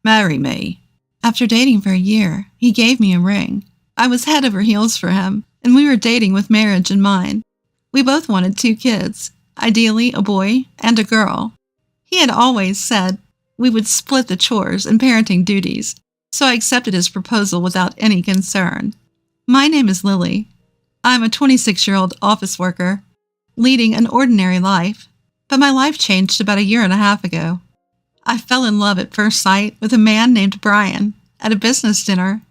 Marry me. After dating for a year, he gave me a ring. I was head over heels for him, and we were dating with marriage in mind. We both wanted 2 kids, ideally a boy and a girl. He had always said we would split the chores and parenting duties, so I accepted his proposal without any concern. My name is Lily. I'm a 26-year-old office worker, leading an ordinary life, but my life changed about a year and a half ago. I fell in love at first sight with a man named Brian at a business dinner.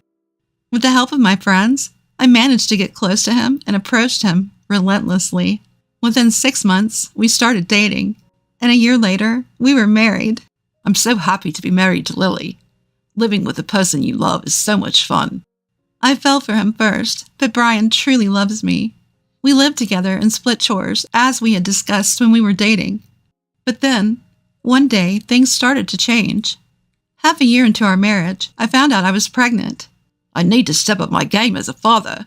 With the help of my friends, I managed to get close to him and approached him relentlessly. Within 6 months, we started dating, and a year later, we were married. I'm so happy to be married to Lily. Living with the person you love is so much fun. I fell for him first, but Brian truly loves me. We lived together and split chores, as we had discussed when we were dating. But then, one day, things started to change. Half a year into our marriage, I found out I was pregnant. I need to step up my game as a father.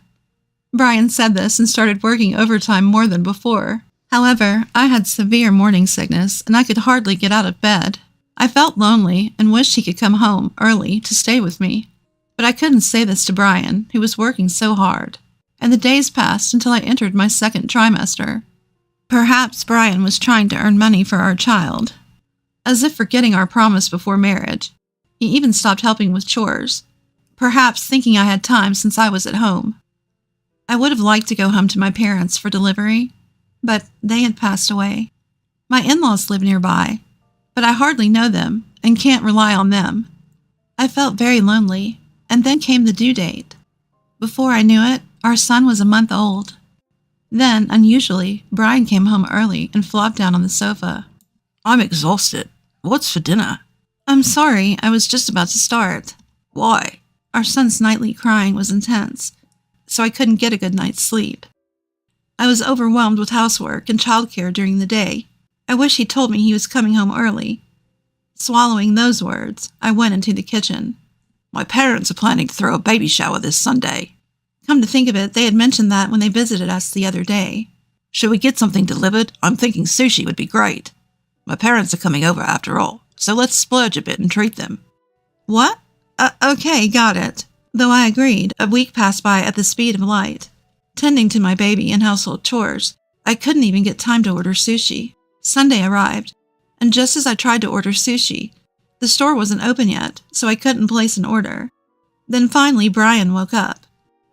Brian said this and started working overtime more than before. However, I had severe morning sickness and I could hardly get out of bed. I felt lonely and wished he could come home early to stay with me. But I couldn't say this to Brian, who was working so hard. And the days passed until I entered my 2nd trimester. Perhaps Brian was trying to earn money for our child. As if forgetting our promise before marriage, he even stopped helping with chores, perhaps thinking I had time since I was at home. I would have liked to go home to my parents for delivery, but they had passed away. My in-laws live nearby, but I hardly know them and can't rely on them. I felt very lonely, and then came the due date. Before I knew it, our son was a month old. Then, unusually, Brian came home early and flopped down on the sofa. I'm exhausted. What's for dinner? I'm sorry, I was just about to start. Why? Our son's nightly crying was intense, so I couldn't get a good night's sleep. I was overwhelmed with housework and childcare during the day. I wish he'd told me he was coming home early. Swallowing those words, I went into the kitchen. My parents are planning to throw a baby shower this Sunday. Come to think of it, they had mentioned that when they visited us the other day. Should we get something delivered? I'm thinking sushi would be great. My parents are coming over after all, so let's splurge a bit and treat them. What? Okay, got it. Though I agreed, a week passed by at the speed of light. Tending to my baby and household chores, I couldn't even get time to order sushi. Sunday arrived, and just as I tried to order sushi, the store wasn't open yet, so I couldn't place an order. Then finally, Brian woke up.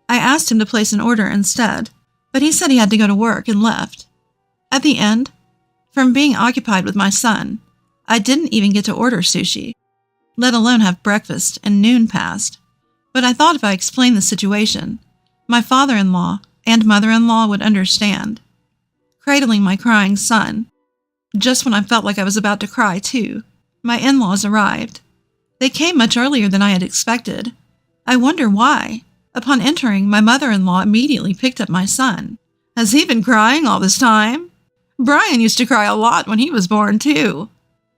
I asked him to place an order instead, but he said he had to go to work and left. At the end, from being occupied with my son, I didn't even get to order sushi, let alone have breakfast, and noon passed. But I thought if I explained the situation, my father-in-law and mother-in-law would understand. Cradling my crying son, just when I felt like I was about to cry too, my in-laws arrived. They came much earlier than I had expected. I wonder why. Upon entering, my mother-in-law immediately picked up my son. Has he been crying all this time? Brian used to cry a lot when he was born too.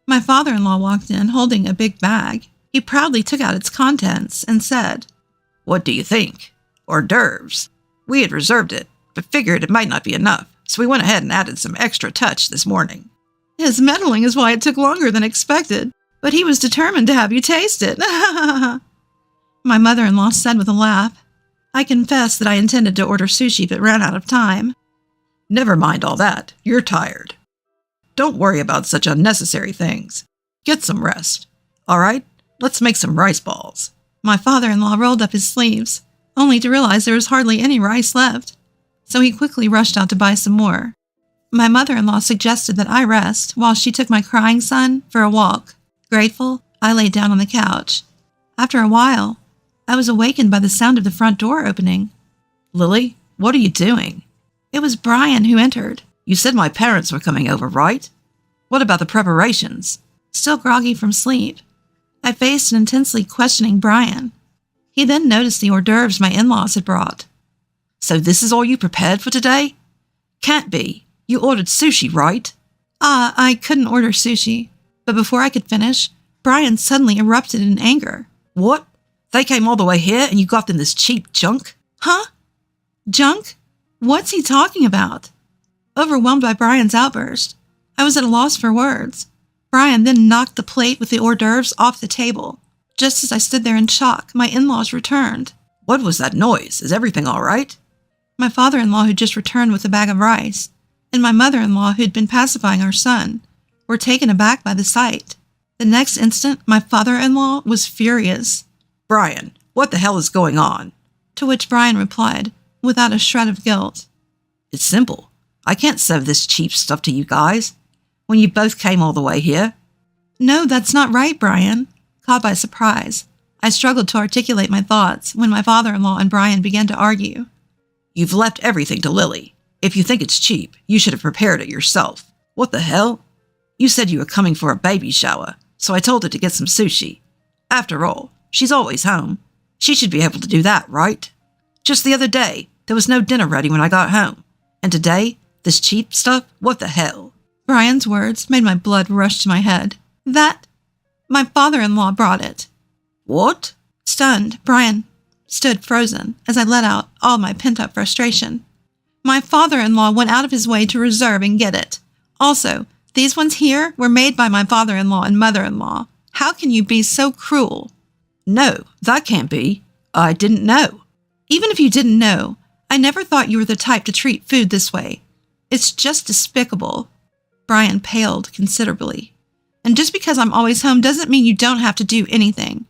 My father-in-law walked in holding a big bag. He proudly took out its contents and said, What do you think? Hors d'oeuvres. We had reserved it, but figured it might not be enough, so we went ahead and added some extra touch this morning. His meddling is why it took longer than expected, but he was determined to have you taste it. My mother-in-law said with a laugh. I confessed that I intended to order sushi but ran out of time. Never mind all that. You're tired. Don't worry about such unnecessary things. Get some rest. All right, let's make some rice balls. My father-in-law rolled up his sleeves, only to realize there was hardly any rice left, so he quickly rushed out to buy some more. My mother-in-law suggested that I rest while she took my crying son for a walk. Grateful, I lay down on the couch. After a while, I was awakened by the sound of the front door opening. Lily, what are you doing? It was Brian who entered. You said my parents were coming over, right? What about the preparations? Still groggy from sleep, I faced an intensely questioning Brian. He then noticed the hors d'oeuvres my in-laws had brought. So this is all you prepared for today? Can't be. You ordered sushi, right? I couldn't order sushi. But before I could finish, Brian suddenly erupted in anger. What? They came all the way here and you got them this cheap junk? Huh? Junk? What's he talking about? Overwhelmed by Brian's outburst, I was at a loss for words. Brian then knocked the plate with the hors d'oeuvres off the table. Just as I stood there in shock, my in-laws returned. What was that noise? Is everything all right? My father-in-law had just returned with a bag of rice, and my mother-in-law, who had been pacifying our son, were taken aback by the sight. The next instant, my father-in-law was furious. Brian, what the hell is going on? To which Brian replied, without a shred of guilt. It's simple. I can't serve this cheap stuff to you guys when you both came all the way here. No, that's not right, Brian. Caught by surprise, I struggled to articulate my thoughts when my father-in-law and Brian began to argue. You've left everything to Lily. If you think it's cheap, you should have prepared it yourself. What the hell? You said you were coming for a baby shower, so I told her to get some sushi. After all, she's always home. She should be able to do that, right? Just the other day, there was no dinner ready when I got home. And today, this cheap stuff? What the hell? Brian's words made my blood rush to my head. My father-in-law brought it. What? Stunned, Brian stood frozen as I let out all my pent-up frustration. My father-in-law went out of his way to reserve and get it. Also, these ones here were made by my father-in-law and mother-in-law. How can you be so cruel? No, that can't be. I didn't know. Even if you didn't know, I never thought you were the type to treat food this way. It's just despicable. Brian paled considerably. And just because I'm always home doesn't mean you don't have to do anything.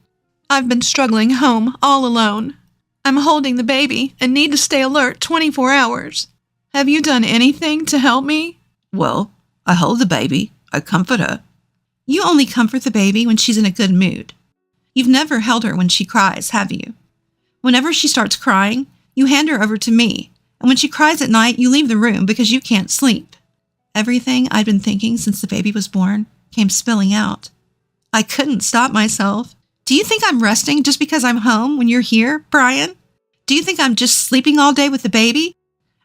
I've been struggling home all alone. I'm holding the baby and need to stay alert 24 hours. Have you done anything to help me? Well, I hold the baby. I comfort her. You only comfort the baby when she's in a good mood. You've never held her when she cries, have you? Whenever she starts crying, you hand her over to me, and when she cries at night, you leave the room because you can't sleep. Everything I'd been thinking since the baby was born came spilling out. I couldn't stop myself. Do you think I'm resting just because I'm home when you're here, Brian? Do you think I'm just sleeping all day with the baby?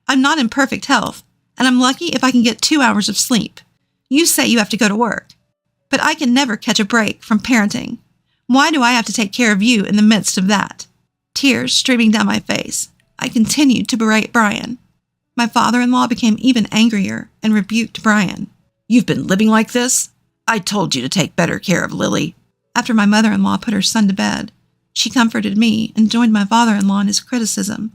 I'm not in perfect health, and I'm lucky if I can get 2 hours of sleep. You say you have to go to work, but I can never catch a break from parenting. Why do I have to take care of you in the midst of that? Tears streaming down my face, I continued to berate Brian. My father-in-law became even angrier and rebuked Brian. You've been living like this? I told you to take better care of Lily. After my mother-in-law put her son to bed, she comforted me and joined my father-in-law in his criticism.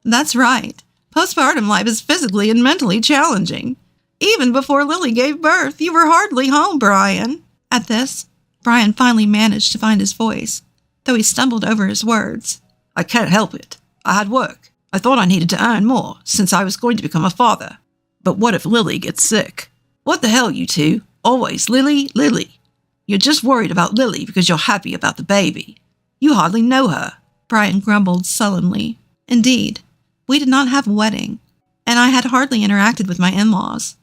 That's right. Postpartum life is physically and mentally challenging. Even before Lily gave birth, you were hardly home, Brian. At this, Brian finally managed to find his voice, though he stumbled over his words. I can't help it. I had work. I thought I needed to earn more since I was going to become a father. But what if Lily gets sick? What the hell, you two? Always Lily, Lily. You're just worried about Lily because you're happy about the baby. You hardly know her. Brian grumbled sullenly. Indeed, we did not have a wedding, and I had hardly interacted with my in-laws.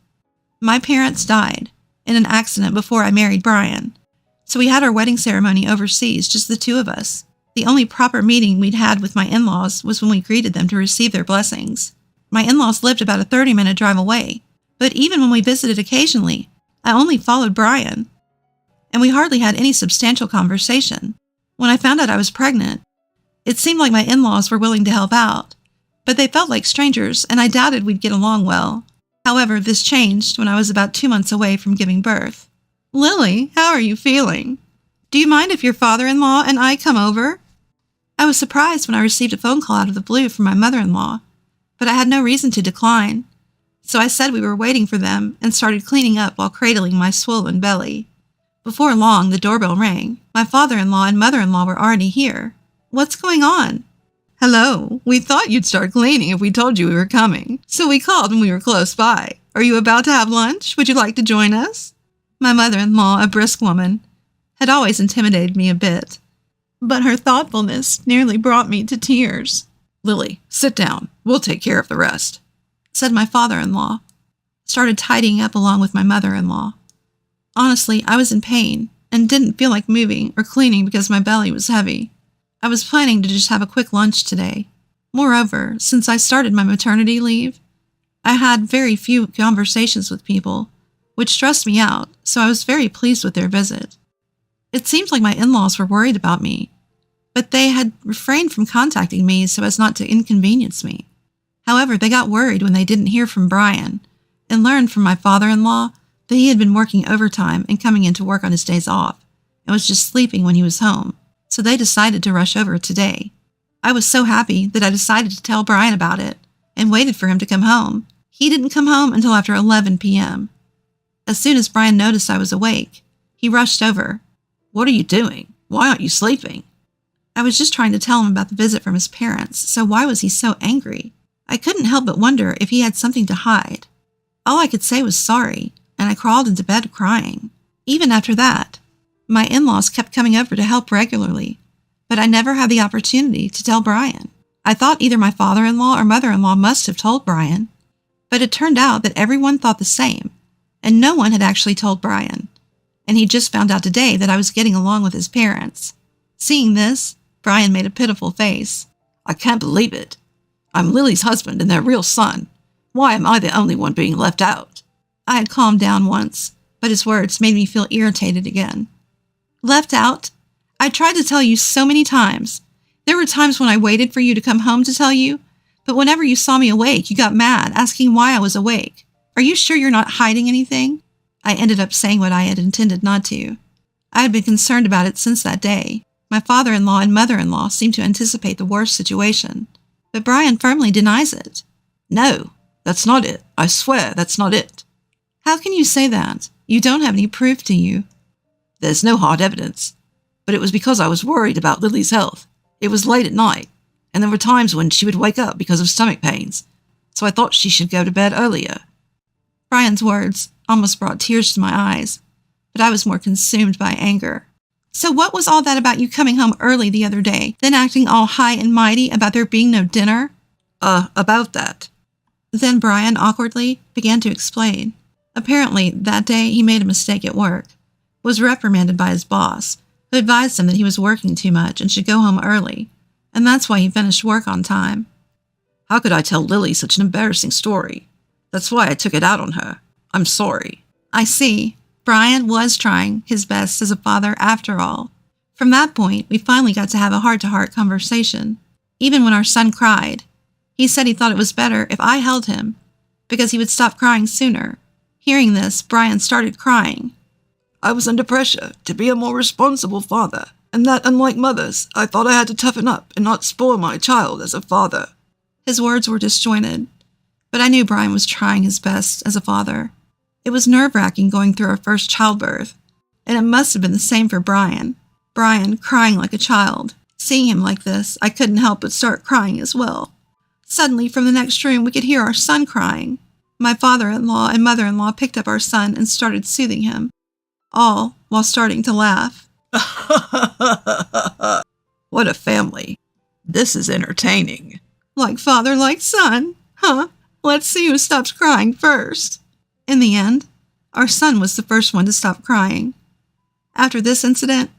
My parents died in an accident before I married Brian, so we had our wedding ceremony overseas, just the two of us. The only proper meeting we'd had with my in-laws was when we greeted them to receive their blessings. My in-laws lived about a 30-minute drive away, but even when we visited occasionally, I only followed Brian, and we hardly had any substantial conversation. When I found out I was pregnant, it seemed like my in-laws were willing to help out, but they felt like strangers, and I doubted we'd get along well. However, this changed when I was about 2 months away from giving birth. Lily, how are you feeling? Do you mind if your father-in-law and I come over? I was surprised when I received a phone call out of the blue from my mother-in-law, but I had no reason to decline. So I said we were waiting for them and started cleaning up while cradling my swollen belly. Before long, the doorbell rang. My father-in-law and mother-in-law were already here. What's going on? Hello, we thought you'd start cleaning if we told you we were coming, so we called when we were close by. Are you about to have lunch? Would you like to join us? My mother-in-law, a brisk woman, had always intimidated me a bit, but her thoughtfulness nearly brought me to tears. Lily, sit down. We'll take care of the rest, said my father-in-law. Started tidying up along with my mother-in-law. Honestly, I was in pain and didn't feel like moving or cleaning because my belly was heavy. I was planning to just have a quick lunch today. Moreover, since I started my maternity leave, I had very few conversations with people, which stressed me out, so I was very pleased with their visit. It seemed like my in-laws were worried about me, but they had refrained from contacting me so as not to inconvenience me. However, they got worried when they didn't hear from Brian and learned from my father-in-law that he had been working overtime and coming into work on his days off and was just sleeping when he was home. so they decided to rush over today. I was so happy that I decided to tell Brian about it and waited for him to come home. He didn't come home until after 11 p.m. As soon as Brian noticed I was awake, he rushed over. What are you doing? Why aren't you sleeping? I was just trying to tell him about the visit from his parents, so why was he so angry? I couldn't help but wonder if he had something to hide. All I could say was sorry, and I crawled into bed crying. Even after that, my in-laws kept coming over to help regularly, but I never had the opportunity to tell Brian. I thought either my father-in-law or mother-in-law must have told Brian, but it turned out that everyone thought the same, and no one had actually told Brian, and he just found out today that I was getting along with his parents. Seeing this, Brian made a pitiful face. I can't believe it. I'm Lily's husband and their real son. Why am I the only one being left out? I had calmed down once, but his words made me feel irritated again. Left out? I tried to tell you so many times. There were times when I waited for you to come home to tell you, but whenever you saw me awake, you got mad, asking why I was awake. Are you sure you're not hiding anything? I ended up saying what I had intended not to. I had been concerned about it since that day. My father-in-law and mother-in-law seemed to anticipate the worst situation, but Brian firmly denies it. No, that's not it. I swear that's not it. How can you say that? You don't have any proof, do you? There's no hard evidence, but it was because I was worried about Lily's health. It was late at night, and there were times when she would wake up because of stomach pains, so I thought she should go to bed earlier. Brian's words almost brought tears to my eyes, but I was more consumed by anger. So what was all that about you coming home early the other day, then acting all high and mighty about there being no dinner? About that. Then Brian awkwardly began to explain. Apparently, that day he made a mistake at work, was reprimanded by his boss, who advised him that he was working too much and should go home early, and that's why he finished work on time. How could I tell Lily such an embarrassing story? That's why I took it out on her. I'm sorry. I see. Brian was trying his best as a father after all. From that point, we finally got to have a heart-to-heart conversation. Even when our son cried, he said he thought it was better if I held him, because he would stop crying sooner. Hearing this, Brian started crying. I was under pressure to be a more responsible father, and that, unlike mothers, I thought I had to toughen up and not spoil my child as a father. His words were disjointed, but I knew Brian was trying his best as a father. It was nerve-wracking going through our first childbirth, and it must have been the same for Brian. Brian crying like a child. Seeing him like this, I couldn't help but start crying as well. Suddenly, from the next room, we could hear our son crying. My father-in-law and mother-in-law picked up our son and started soothing him, all while starting to laugh. What a family. This is entertaining. Like father, like son, huh? Let's see who stops crying first. In the end, our son was the first one to stop crying. After this incident,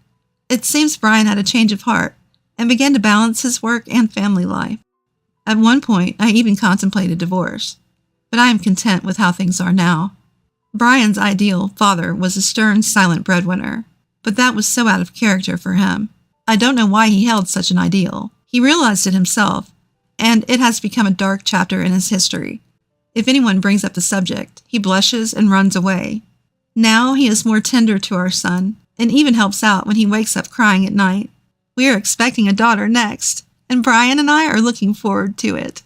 it seems Brian had a change of heart and began to balance his work and family life. At one point, I even contemplated divorce, but I am content with how things are now. Brian's ideal father was a stern, silent breadwinner, but that was so out of character for him. I don't know why he held such an ideal. He realized it himself, and it has become a dark chapter in his history. If anyone brings up the subject, he blushes and runs away. Now he is more tender to our son, and even helps out when he wakes up crying at night. We are expecting a daughter next, and Brian and I are looking forward to it.